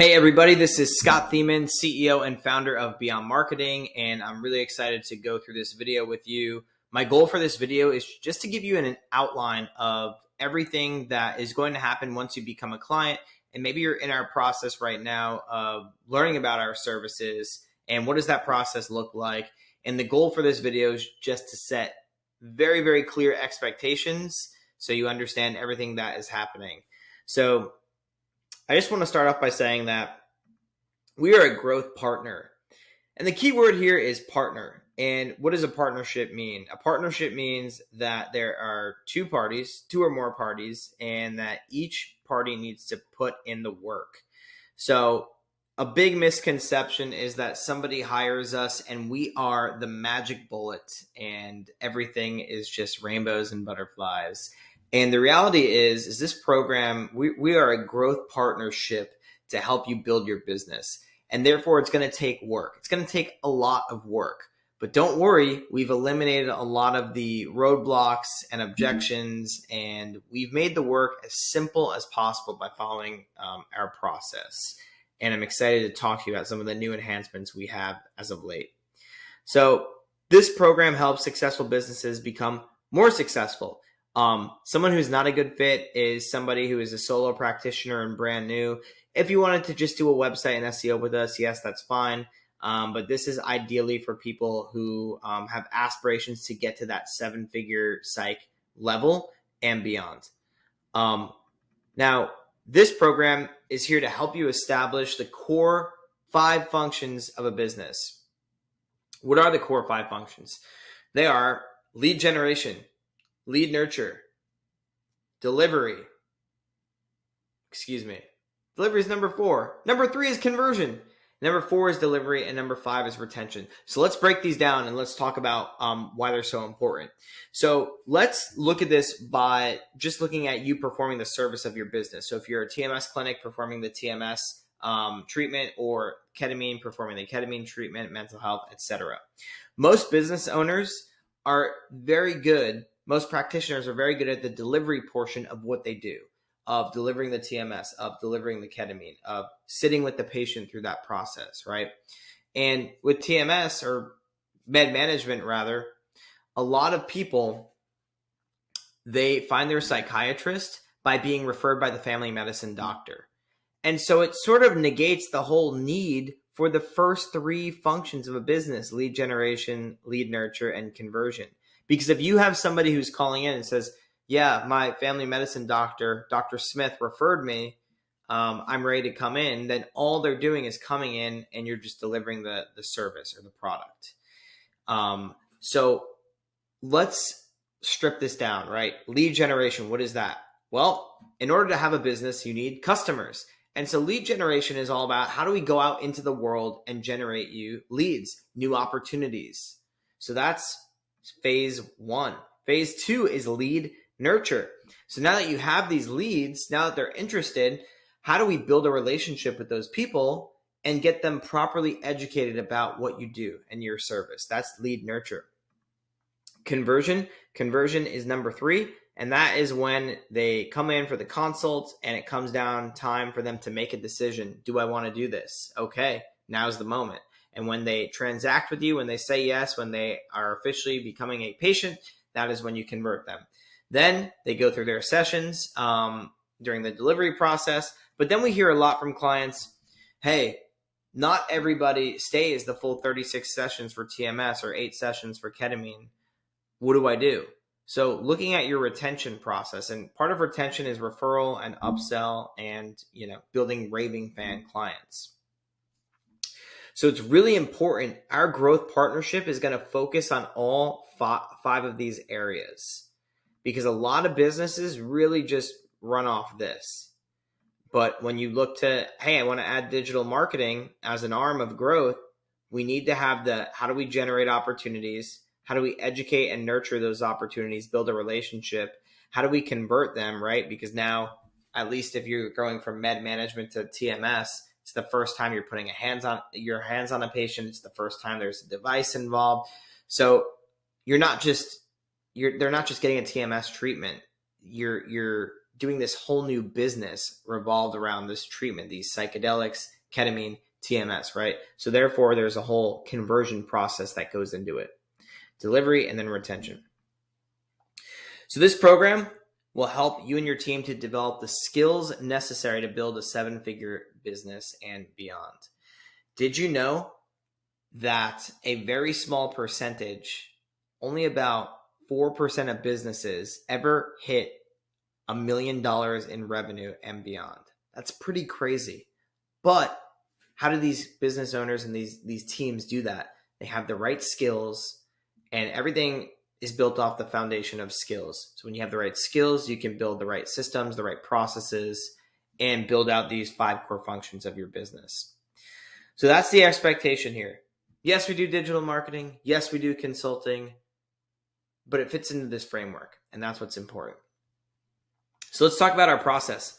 Hey everybody, this is Scott Theaman, CEO and founder of Beyond Marketing, and I'm really excited to go through this video with you. My goal for this video is just to give you an outline of everything that is going to happen once you become a client, and maybe you're in our process right now of learning about our services and what does that process look like. And the goal for this video is just to set very, very clear expectations so you understand everything that is happening. So I just want to start off by saying that we are a growth partner. And the key word here is partner. And what does a partnership mean? A partnership means that there are two or more parties, and that each party needs to put in the work. So a big misconception is that somebody hires us and we are the magic bullet and everything is just rainbows and butterflies. And the reality is this program, we are a growth partnership to help you build your business. And therefore, it's going to take work. It's going to take a lot of work. But don't worry, we've eliminated a lot of the roadblocks and objections, and we've made the work as simple as possible by following our process. And I'm excited to talk to you about some of the new enhancements we have as of late. So this program helps successful businesses become more successful. Someone who's not a good fit is somebody who is a solo practitioner and brand new. If you wanted to just do a website and SEO with us, yes, that's fine. But this is ideally for people who have aspirations to get to that 7-figure psych level and beyond. Now, this program is here to help you establish the core 5 functions of a business. What are the core 5 functions? They are lead generation, lead nurture, delivery. Delivery is number 4. Number 3 is conversion. Number 4 is delivery, and number 5 is retention. So let's break these down and let's talk about why they're so important. So let's look at this by just looking at you performing the service of your business. So if you're a TMS clinic performing the TMS treatment, or ketamine performing the ketamine treatment, mental health, etc. Most business owners are very good. Most practitioners are very good at the delivery portion of what they do, of delivering the TMS, of delivering the ketamine, of sitting with the patient through that process, right? And with TMS, or med management rather, a lot of people, they find their psychiatrist by being referred by the family medicine doctor. And so it sort of negates the whole need for the first 3 functions of a business: lead generation, lead nurture, and conversion. Because if you have somebody who's calling in and says, yeah, my family medicine doctor, Dr. Smith, referred me, I'm ready to come in, then all they're doing is coming in and you're just delivering the service or the product. So let's strip this down, right? Lead generation, what is that? Well, in order to have a business, you need customers. And so lead generation is all about how do we go out into the world and generate you leads, new opportunities. So that's phase 1. Phase 2 is lead nurture. So now that you have these leads, now that they're interested, how do we build a relationship with those people and get them properly educated about what you do and your service? That's lead nurture. Conversion is number 3. And that is when they come in for the consult and it comes down time for them to make a decision. Do I want to do this? Okay, now's the moment. And when they transact with you, when they say yes, when they are officially becoming a patient, that is when you convert them. Then they go through their sessions during the delivery process. But then we hear a lot from clients, hey, not everybody stays the full 36 sessions for TMS or 8 sessions for ketamine. What do I do? So looking at your retention process, and part of retention is referral and upsell and, building raving fan clients. So it's really important. Our growth partnership is going to focus on all 5 of these areas, because a lot of businesses really just run off this. But when you look to, hey, I want to add digital marketing as an arm of growth, we need to have how do we generate opportunities? How do we educate and nurture those opportunities, build a relationship? How do we convert them, right? Because now, at least if you're going from med management to TMS, it's the first time you're putting your hands on a patient. It's the first time there's a device involved. So they're not just getting a TMS treatment. You're doing this whole new business revolved around this treatment, these psychedelics, ketamine, TMS, right? So therefore, there's a whole conversion process that goes into it. Delivery and then retention. So this program will help you and your team to develop the skills necessary to build a 7-figure business and beyond. Did you know that a very small percentage, only about 4% of businesses ever hit $1 million in revenue and beyond? That's pretty crazy. But how do these business owners and these teams do that? They have the right skills, and everything is built off the foundation of skills. So when you have the right skills, you can build the right systems, the right processes, and build out these 5 core functions of your business. So that's the expectation here. Yes, we do digital marketing. Yes, we do consulting, but it fits into this framework, and that's what's important. So let's talk about our process.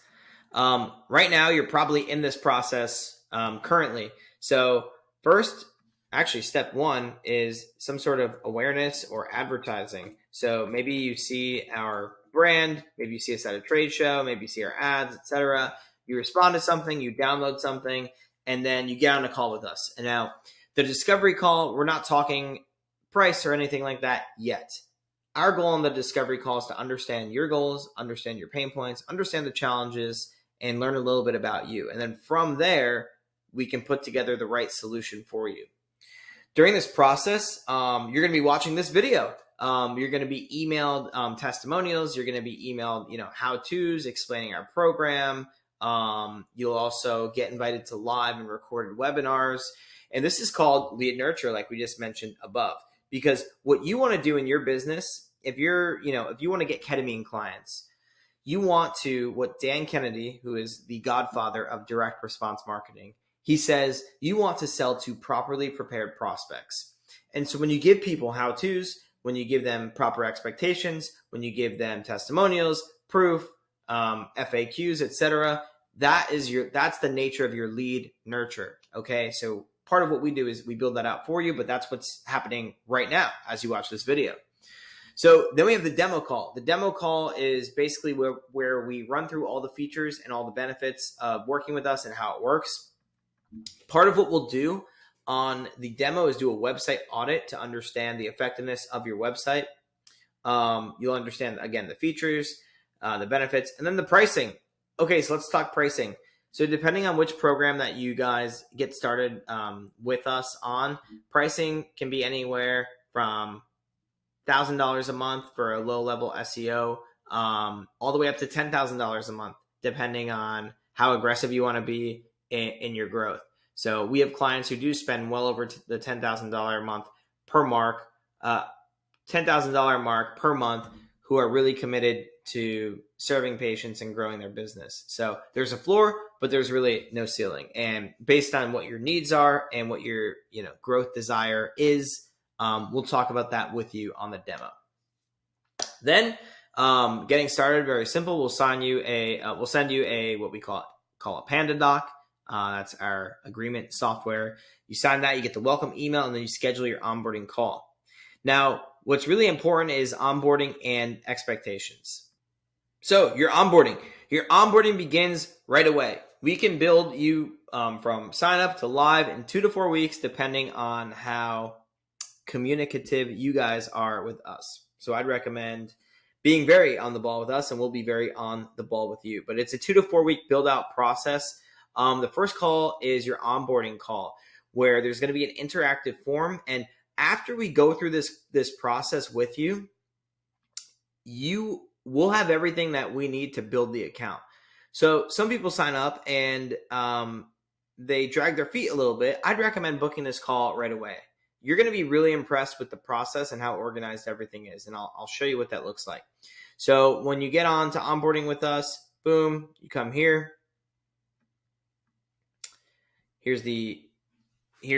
Right now, you're probably in this process currently. So first, actually, step 1 is some sort of awareness or advertising. So maybe you see our brand, maybe you see us at a trade show, maybe you see our ads, etc. You respond to something, you download something, and then you get on a call with us. And now, the discovery call, we're not talking price or anything like that yet. Our goal on the discovery call is to understand your goals, understand your pain points, understand the challenges, and learn a little bit about you. And then from there, we can put together the right solution for you. During this process, you're going to be watching this video. You're going to be emailed testimonials. You're going to be emailed, how-tos, explaining our program. You'll also get invited to live and recorded webinars. And this is called lead nurture, like we just mentioned above. Because what you want to do in your business, if you want to get ketamine clients, you want to, what Dan Kennedy, who is the godfather of direct response marketing, he says you want to sell to properly prepared prospects. And so when you give people how-tos, when you give them proper expectations, when you give them testimonials, proof, FAQs, etc., that's the nature of your lead nurture. Okay, so part of what we do is we build that out for you, but that's what's happening right now as you watch this video. So then we have the demo call. The demo call is basically where we run through all the features and all the benefits of working with us and how it works. Part of what we'll do on the demo is do a website audit to understand the effectiveness of your website. You'll understand, again, the features, the benefits, and then the pricing. Okay, so let's talk pricing. So depending on which program that you guys get started with us on, pricing can be anywhere from $1,000 a month for a low-level SEO, all the way up to $10,000 a month, depending on how aggressive you want to be in your growth. So we have clients who do spend well over the $10,000 a month per mark, $10,000 mark per month, who are really committed to serving patients and growing their business. So there's a floor, but there's really no ceiling. And based on what your needs are and what your growth desire is, we'll talk about that with you on the demo. Then getting started, very simple. We'll send you a what we call a Panda doc. That's our agreement software. You sign that, you get the welcome email, and then you schedule your onboarding call. Now, what's really important is onboarding and expectations. So your onboarding begins right away. We can build you from sign up to live in 2 to 4 weeks, depending on how communicative you guys are with us. So I'd recommend being very on the ball with us, and we'll be very on the ball with you. But it's a 2 to 4 week build out process. The first call is your onboarding call, where there's going to be an interactive form. And after we go through this process with you, you will have everything that we need to build the account. So some people sign up and they drag their feet a little bit. I'd recommend booking this call right away. You're going to be really impressed with the process and how organized everything is. And I'll show you what that looks like. So when you get on to onboarding with us, boom, you come here. Here's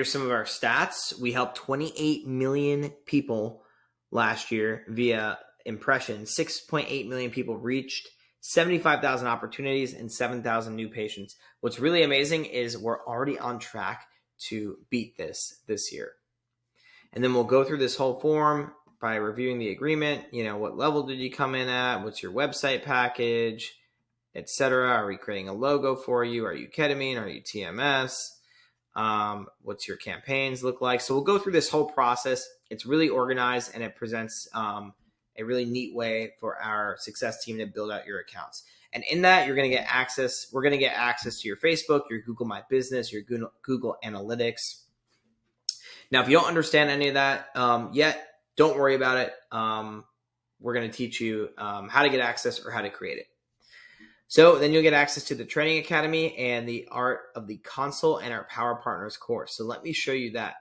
some of our stats. We helped 28 million people last year via impressions. 6.8 million people reached, 75,000 opportunities, and 7,000 new patients. What's really amazing is we're already on track to beat this year. And then we'll go through this whole form by reviewing the agreement. What level did you come in at? What's your website package? etc. Are we creating a logo for you? Are you ketamine? Are you TMS? What's your campaigns look like? So we'll go through this whole process. It's really organized and it presents a really neat way for our success team to build out your accounts. And in that, you're going to get access. We're going to get access to your Facebook, your Google My Business, your Google Analytics. Now, if you don't understand any of that yet, don't worry about it. We're going to teach you how to get access or how to create it. So then you'll get access to the Training Academy and the Art of the Consult and our Power Partners course. So let me show you that.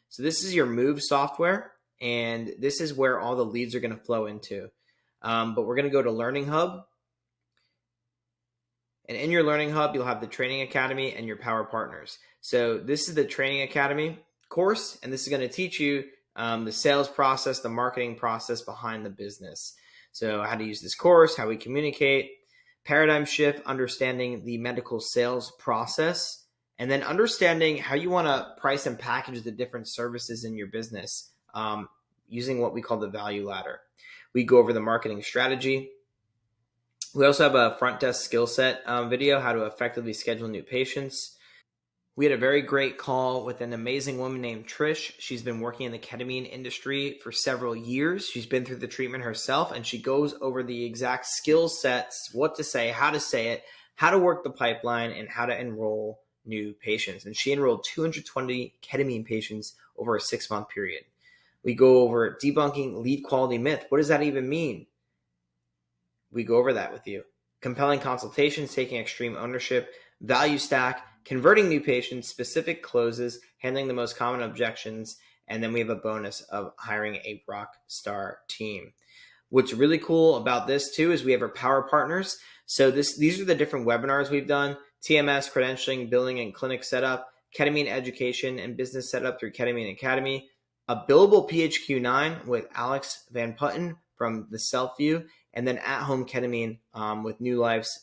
So this is your Move software, and this is where all the leads are going to flow into. But we're going to go to Learning Hub. And in your Learning Hub, you'll have the Training Academy and your Power Partners. So this is the Training Academy course, and this is going to teach you the sales process, the marketing process behind the business. So how to use this course, how we communicate, paradigm shift, understanding the medical sales process, and then understanding how you want to price and package the different services in your business using what we call the value ladder. We go over the marketing strategy. We also have a front desk skill set video, how to effectively schedule new patients. We had a very great call with an amazing woman named Trish. She's been working in the ketamine industry for several years. She's been through the treatment herself, and she goes over the exact skill sets, what to say, how to work the pipeline, and how to enroll new patients. And she enrolled 220 ketamine patients over a 6-month period. We go over debunking lead quality myth. What does that even mean? We go over that with you. Compelling consultations, taking extreme ownership, value stack, converting new patients, specific closes, handling the most common objections, and then we have a bonus of hiring a rock star team. What's really cool about this too is we have our power partners. So these are the different webinars we've done: TMS, credentialing, billing, and clinic setup, ketamine education and business setup through Ketamine Academy, a billable PHQ-9 with Alex Van Putten from the Self View, and then at-home ketamine with New Life's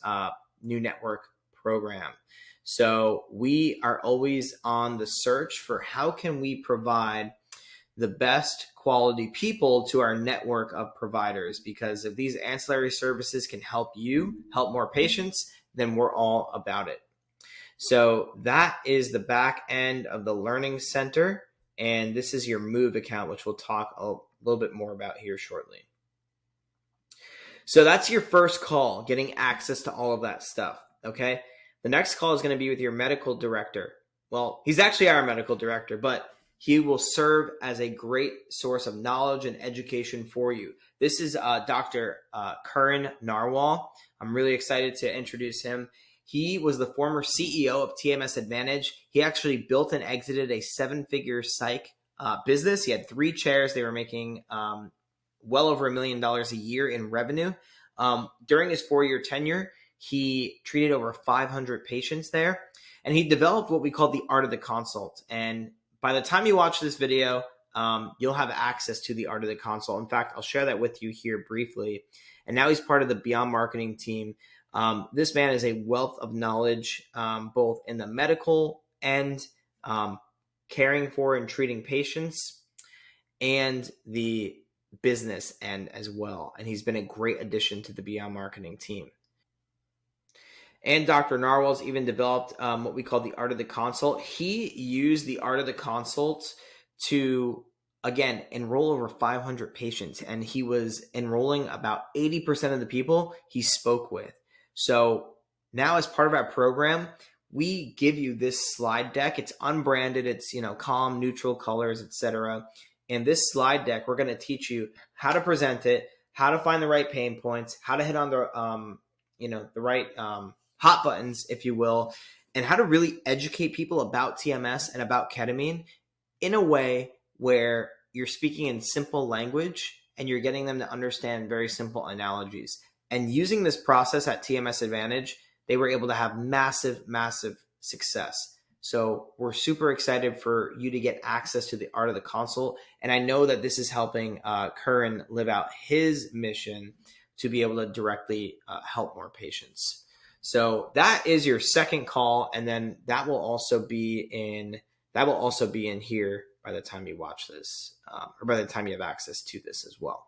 new network program. So we are always on the search for how can we provide the best quality people to our network of providers, because if these ancillary services can help you help more patients, then we're all about it. So that is the back end of the Learning Center, and this is your Move account, which we'll talk a little bit more about here shortly. So that's your first call, getting access to all of that stuff, okay? The next call is going to be with your medical director. Well, he's actually our medical director, but he will serve as a great source of knowledge and education for you. This is Dr. Karan Narwal. I'm really excited to introduce him. He was the former CEO of TMS Advantage. He actually built and exited a 7-figure psych business. He had 3 chairs. They were making well over $1 million a year in revenue. During his 4-year tenure, he treated over 500 patients there, and he developed what we call the Art of the Consult. And by the time you watch this video, you'll have access to the Art of the Consult. In fact, I'll share that with you here briefly. And now he's part of the Beyond Marketing team. This man is a wealth of knowledge, both in the medical and caring for and treating patients, and the business end as well. And he's been a great addition to the Beyond Marketing team. And Dr. Narwhal's even developed what we call the Art of the Consult. He used the Art of the Consult to, again, enroll over 500 patients. And he was enrolling about 80% of the people he spoke with. So now as part of our program, we give you this slide deck. It's unbranded. It's, calm, neutral colors, etc. And this slide deck, we're going to teach you how to present it, how to find the right pain points, how to hit on the right hot buttons, if you will, and how to really educate people about TMS and about ketamine in a way where you're speaking in simple language and you're getting them to understand very simple analogies. And using this process at TMS Advantage, they were able to have massive, massive success. So we're super excited for you to get access to the Art of the Consult. And I know that this is helping Karan live out his mission to be able to directly help more patients. So that is your second call, and then that will also be in here by the time you watch this, or by the time you have access to this as well.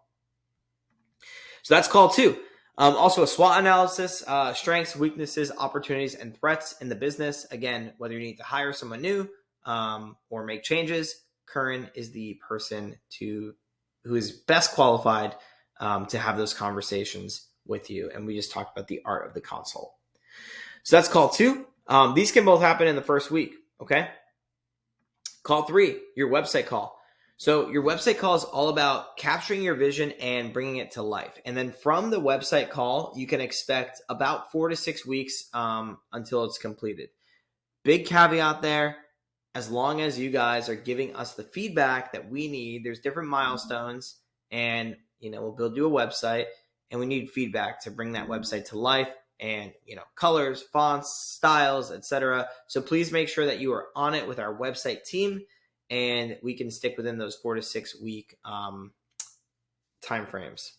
So that's call 2. Also a SWOT analysis, strengths, weaknesses, opportunities, and threats in the business. Again, whether you need to hire someone new or make changes, Curran is the person who is best qualified to have those conversations with you. And we just talked about the art of the consult. So that's call 2. These can both happen in the first week, okay? Call 3, your website call. So your website call is all about capturing your vision and bringing it to life. And then from the website call, you can expect about 4 to 6 weeks until it's completed. Big caveat there, as long as you guys are giving us the feedback that we need, there's different milestones, and we'll build you a website, and we need feedback to bring that website to life, and colors, fonts, styles, etc. So please make sure that you are on it with our website team, and we can stick within those 4 to 6 week time frames.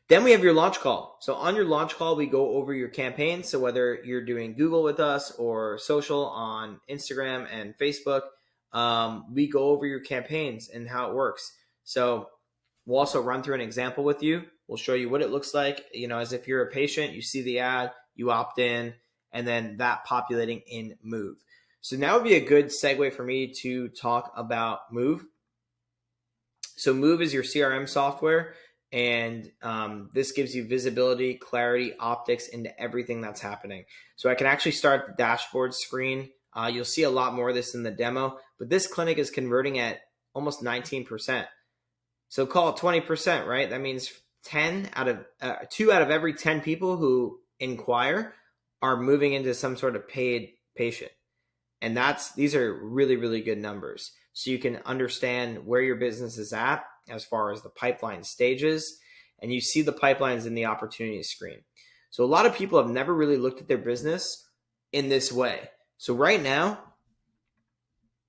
Then we have your launch call. So on your launch call, we go over your campaign. So whether you're doing Google with us or social on Instagram and Facebook, we go over your campaigns and how it works. So we'll also run through an example with you. We'll show you what it looks like, as if you're a patient, you see the ad, you opt in, and then that populating in Move. So now would be a good segue for me to talk about Move. So Move is your CRM software, and this gives you visibility, clarity, optics into everything that's happening. So I can actually start the dashboard screen. You'll see a lot more of this in the demo, but this clinic is converting at almost 19%. So call it 20%, right? That means 2 out of every 10 people who inquire are moving into some sort of paid patient. And these are really, really good numbers. So you can understand where your business is at as far as the pipeline stages, and you see the pipelines in the opportunity screen. So a lot of people have never really looked at their business in this way. So right now,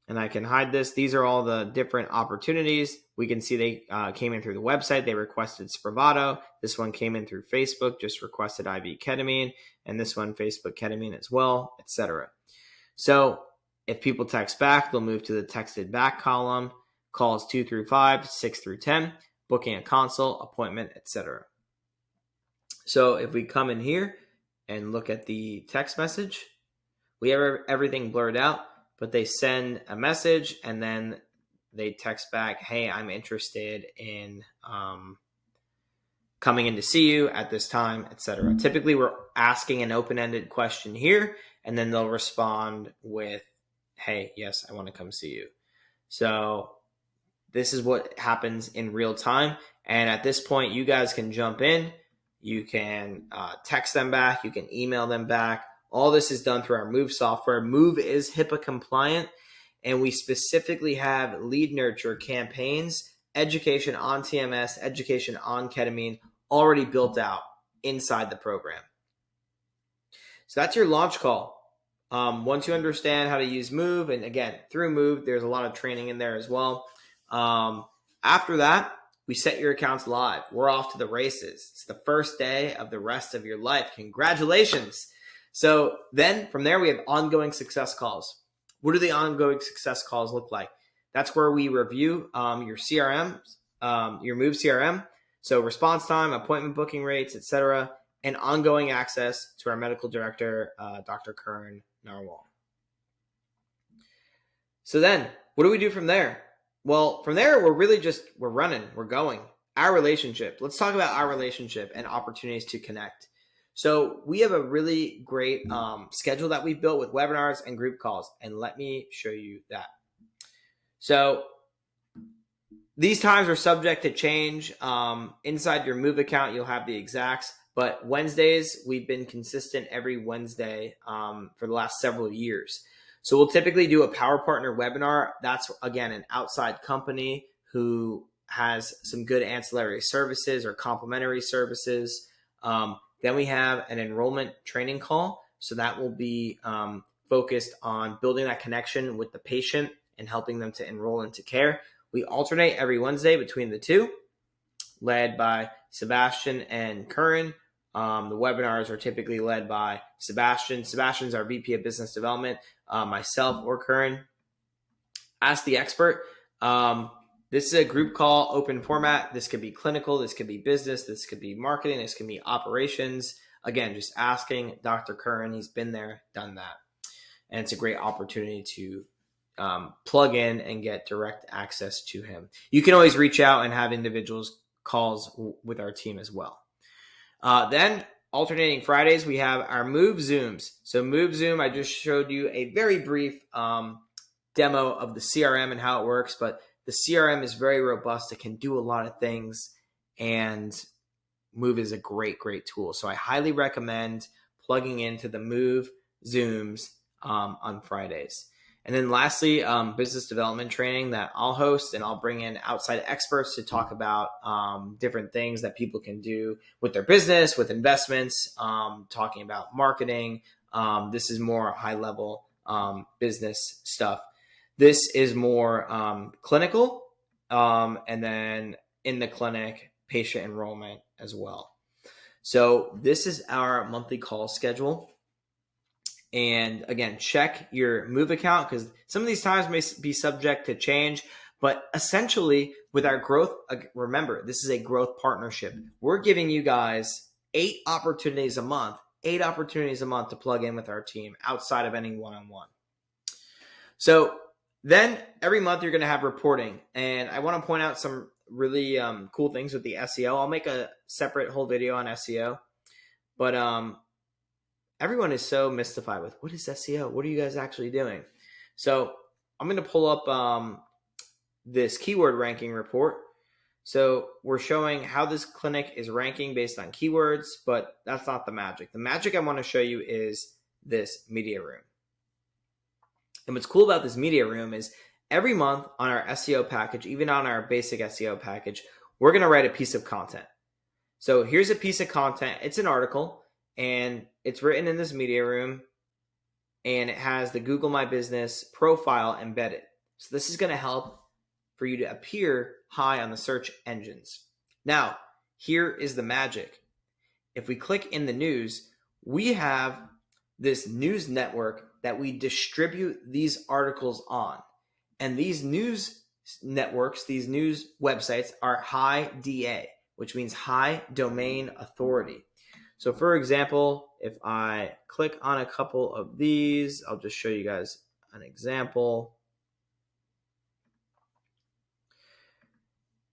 and I can hide this, these are all the different opportunities. We can see they came in through the website. They requested Spravato. This one came in through Facebook, just requested IV ketamine, and this one Facebook ketamine as well, etc. So if people text back, they'll move to the texted back column, calls 2 through 5, 6 through 10, booking a consult, appointment, etc. So if we come in here and look at the text message, we have everything blurred out, but they send a message and then they text back, hey, I'm interested in coming in to see you at this time, etc. Typically, we're asking an open-ended question here, and then they'll respond with, hey, yes, I want to come see you. So this is what happens in real time. And at this point, you guys can jump in. You can text them back. You can email them back. All this is done through our Move software. Move is HIPAA compliant, and we specifically have lead nurture campaigns, education on TMS, education on ketamine already built out inside the program. So that's your launch call. Once you understand how to use Move, and again, through Move, there's a lot of training in there as well. After that, we set your accounts live. We're off to the races. It's the first day of the rest of your life. Congratulations. So then from there, we have ongoing success calls. What do the ongoing success calls look like? That's where we review your CRM, your Move CRM. So response time, appointment booking rates, etc., and ongoing access to our medical director, Dr. Curran Narwhal. So then, what do we do from there? Well, from there, we're running, we're going. Our relationship. Let's talk about our relationship and opportunities to connect. So we have a really great schedule that we've built with webinars and group calls, and let me show you that. So these times are subject to change. Inside your Move account, you'll have the exacts, but Wednesdays, we've been consistent every Wednesday for the last several years. So we'll typically do a Power Partner webinar. That's, again, an outside company who has some good ancillary services or complementary services. Then we have an enrollment training call. So that will be focused on building that connection with the patient and helping them to enroll into care. We alternate every Wednesday between the two, led by Sebastian and Curran. The webinars are typically led by Sebastian. Sebastian's our VP of Business Development, myself or Curran. Ask the Expert. This is a group call, open format. This could be clinical. This could be business. This could be marketing. This could be operations. Again, just asking Dr. Curran. He's been there, done that. And it's a great opportunity to plug in and get direct access to him. You can always reach out and have individuals calls with our team as well. Then alternating Fridays, we have our Move Zooms. So Move Zoom, I just showed you a very brief demo of the CRM and how it works, but the CRM is very robust. It can do a lot of things, and Move is a great, great tool. So I highly recommend plugging into the Move Zooms on Fridays. And then lastly, business development training that I'll host, and I'll bring in outside experts to talk about different things that people can do with their business, with investments, talking about marketing. This is more high level business stuff. This is more clinical, and then in the clinic, patient enrollment as well. So this is our monthly call schedule. And again, check your Move account because some of these times may be subject to change. But essentially, with our growth, remember, this is a growth partnership. We're giving you guys 8 opportunities a month to plug in with our team outside of any one-on-one. So then every month you're going to have reporting. And I want to point out some really cool things with the SEO. I'll make a separate whole video on SEO. But everyone is so mystified with, what is SEO? What are you guys actually doing? So I'm going to pull up this keyword ranking report. So we're showing how this clinic is ranking based on keywords, but that's not the magic. The magic I want to show you is this media room. And what's cool about this media room is every month on our SEO package, even on our basic SEO package, we're going to write a piece of content. So here's a piece of content. It's an article. And it's written in this media room, and it has the Google My Business profile embedded. So this is going to help for you to appear high on the search engines. Now, here is the magic. If we click in the news, we have this news network that we distribute these articles on. And these news networks, these news websites are high DA, which means high domain authority. So for example, if I click on a couple of these, I'll just show you guys an example.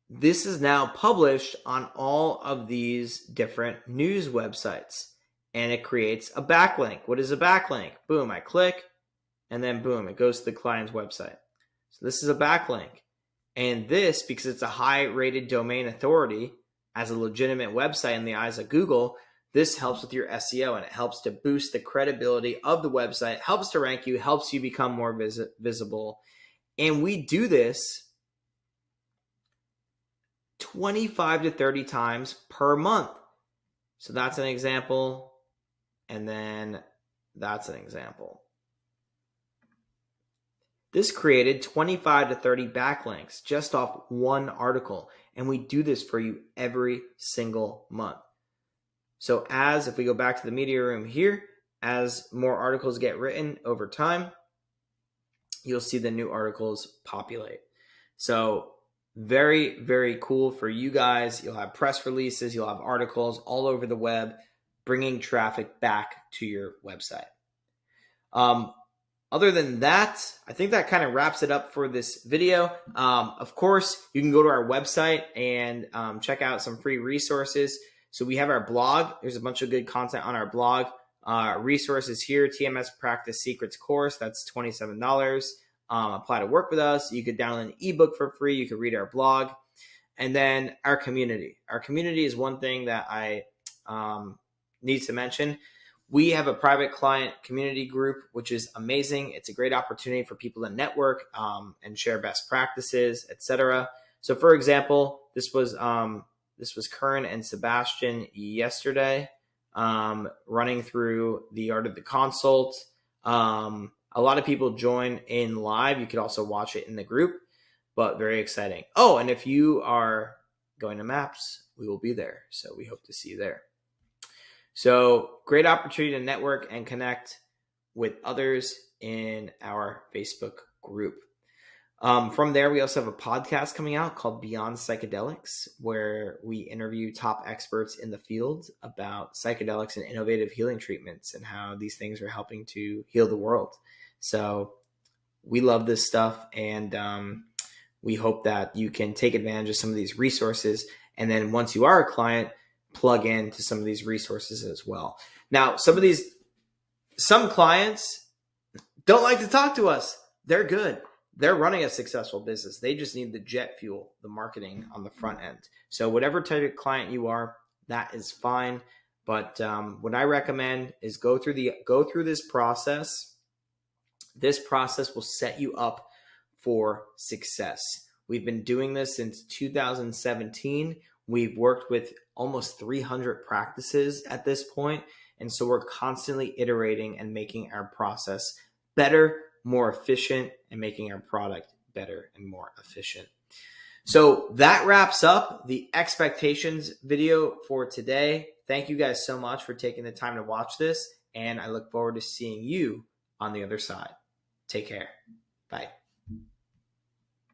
This is now published on all of these different news websites, and it creates a backlink. What is a backlink? Boom, I click, and then boom, it goes to the client's website. So this is a backlink. And this, because it's a high rated domain authority as a legitimate website in the eyes of Google, this helps with your SEO, and it helps to boost the credibility of the website, helps to rank you, helps you become more visible. And we do this 25 to 30 times per month. So that's an example. And then that's an example. This created 25 to 30 backlinks just off one article. And we do this for you every single month. So if we go back to the media room here, as more articles get written over time, you'll see the new articles populate. So very, very cool for you guys. You'll have press releases, you'll have articles all over the web, bringing traffic back to your website. Other than that, I think that kind of wraps it up for this video. Of course, you can go to our website and check out some free resources. So we have our blog. There's a bunch of good content on our blog. Resources here, TMS Practice Secrets course. That's $27. Apply to work with us. You could download an ebook for free. You could read our blog. And then our community. Our community is one thing that I need to mention. We have a private client community group, which is amazing. It's a great opportunity for people to network and share best practices, etc. So for example, this was Curran and Sebastian yesterday, running through the art of the consult. A lot of people join in live. You could also watch it in the group, but very exciting. Oh, and if you are going to MAPS, we will be there. So we hope to see you there. So great opportunity to network and connect with others in our Facebook group. From there, we also have a podcast coming out called Beyond Psychedelics, where we interview top experts in the field about psychedelics and innovative healing treatments and how these things are helping to heal the world. So we love this stuff, and we hope that you can take advantage of some of these resources. And then once you are a client, plug into some of these resources as well. Now, some clients don't like to talk to us. They're good. They're running a successful business. They just need the jet fuel, the marketing on the front end. So whatever type of client you are, that is fine. But what I recommend is go through this process. This process will set you up for success. We've been doing this since 2017. We've worked with almost 300 practices at this point. And so we're constantly iterating and making our process better, more efficient, and making our product better and more efficient. So that wraps up the expectations video for today. Thank you guys so much for taking the time to watch this, and I look forward to seeing you on the other side. Take care. Bye.